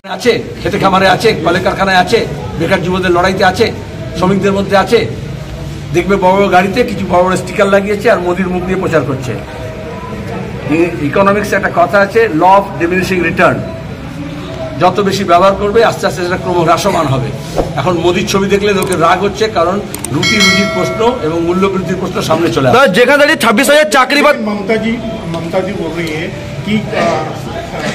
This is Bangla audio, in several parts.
আছে, খেতে খামারে আছে, কলে কারখানায় আছে, বেকার যুবদের লড়াইতে আছে, শ্রমিকদের মধ্যে আছে। দেখবে বড় বড় গাড়িতে কিছু বড় বড় স্টিকার লাগিয়েছে আর মোদির মুখ দিয়ে প্রচার করছে। ইকোনমিক্স একটা কথা আছে, ল অফ ডিমিনিশিং রিটার্ন। যত বেশি ব্যবহার করবে আস্তে আস্তে সেটা ক্রমহ্রাসমান হবে। এখন মোদির ছবি দেখলে লোকের রাগ হচ্ছে, কারণ রুটি রুজির প্রশ্ন এবং মূল্যবৃদ্ধির প্রশ্ন সামনে চলে আসে। যেখানে দাঁড়িয়ে 26,000 চাকরি বাদ। ममता जी बोल रही है कि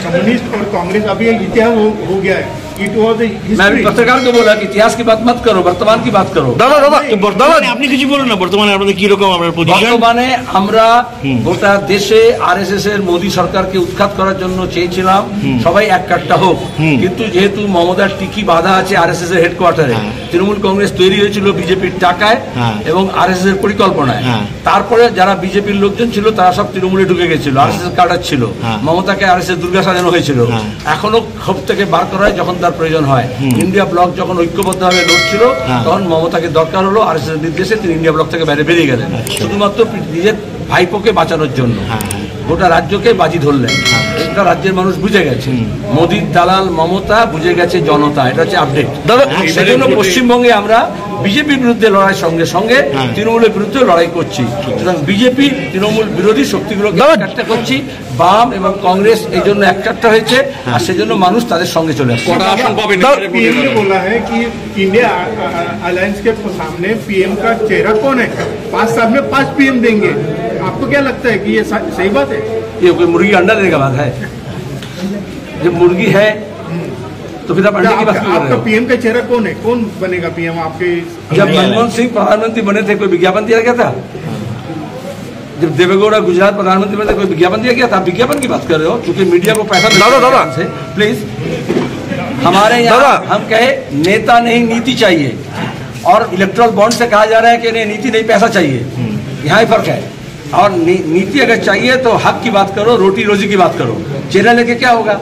कम्युनिस्ट और कांग्रेस अभी एक इतिहास हो गया है। मैं अभी पत्रकार को बोला कि इतिहास की बात मत करो, वर्तमान की बात करो। দাদা আপনি কিছু বলুন না, বর্তমানে আপনাদের কি রকম আপনার পজিশন? বর্তমানে আমরা গোটা দেশে আরএসএস এর মোদী সরকারকে উৎখাত করার জন্য চেয়েছিলাম সবাই এক কাট্টা হোক, কিন্তু যেহেতু মমতার টিকি বাধা আছে আরএসএস এর হেডকোয়ার্টারে, তৃণমূল কংগ্রেস তৈরি হয়েছিল বিজেপির টাকায় এবং আরএসএস এর পরিকল্পনায়। তারপরে যারা বিজেপির লোকজন ছিল তারা সব তৃণমূলে ঢুকে গেছিল, আরএসএস কাটার ছিল, মমতাকে আরএসএস দুর্গা সাজানো হয়েছিল। এখনো ক্ষোভ থেকে বার করা হয় যখন প্রয়োজন হয়। ইন্ডিয়া ব্লক যখন ঐক্যবদ্ধভাবে লড়ছিল তখন মমতাকে দরকার হলো, আরএসএস এর নির্দেশে তিনি ইন্ডিয়া ব্লক থেকে বাইরে বেরিয়ে গেলেন শুধুমাত্র নিজের ভাইপোকে বাঁচানোর জন্য। গোটা রাজ্যকে বাজি ধরলেন। এটা রাজ্যের মানুষ বুঝে গেছে, মোদির দালাল মমতা, বুঝে গেছে জনতা। এটা হচ্ছে আপডেট। সেজন্য পশ্চিমবঙ্গে আমরা বিজেপির বিরুদ্ধে লড়াই সঙ্গে সঙ্গে তৃণমূলের বিরুদ্ধে লড়াই করছি। সুতরাং বিজেপি তৃণমূল বিরোধী শক্তিগুলোকে একটা করছি, বাম এবং কংগ্রেস এই জন্য একটা হয়েছে, আর সেজন্য মানুষ তাদের সঙ্গে চলে আসছে। पीएम ने बोला है कि इंडिया अलायंस के सामने पीएम का चेहरा कौन है, 5 साल में 5 पीएम देंगे। आपको क्या लगता है कि ये सही बात है? ये कोई मुर्गी अंडा देने का बात है? जब मुर्गी है तो फिर आप अंडे की बात क्यों कर रहे आपका हो? पीएम का चेहरा कौन है, कौन बनेगा पीएम आपके? जब मनमोहन सिंह प्रधानमंत्री बने थे कोई विज्ञापन दिया गया था? जब देवेगौड़ा गुजरात प्रधानमंत्री बने थे कोई विज्ञापन दिया गया था? आप विज्ञापन की बात कर रहे हो, क्योंकि मीडिया को पैसा दादा से प्लीज। हमारे यहाँ हम कहे नेता नहीं नीति चाहिए, और इलेक्ट्रल बॉन्ड से कहा जा रहा है कि नहीं नीति नहीं पैसा चाहिए। यहाँ ही फर्क है। और नीति अगर चाहिए तो हक की बात करो, रोटी रोजी की बात करो। चेहरा लेके क्या होगा?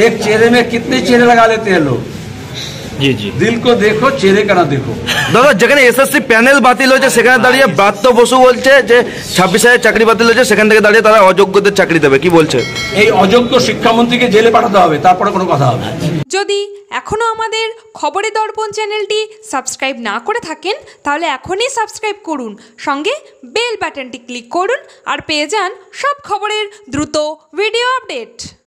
एक चेहरे में कितने चेहरे लगा लेते हैं लोग। জি জি, दिल को देखो, चेहरे का ना देखो। দাদা যেখানে এসএসসি প্যানেল বাতিল হয়েছে সেখানে দাঁড়িয়ে ব্রাত্য বসু বলছে যে 26,000 চাকরি বাতিল হয়েছে, সেখান থেকে দাঁড়িয়ে তারা অযোগ্যদের চাকরি দেবে, কি বলছে? এই অযোগ্য শিক্ষামন্ত্রীকে জেলে পাঠাতে হবে, তারপরে কোনো কথা হবে। যদি এখনও আমাদের খবরের দর্পণ চ্যানেলটি সাবস্ক্রাইব না করে থাকেন তাহলে এখনই সাবস্ক্রাইব করুন, সঙ্গে বেল বাটনটি ক্লিক করুন আর পেয়ে যান সব খবরের দ্রুত ভিডিও আপডেট।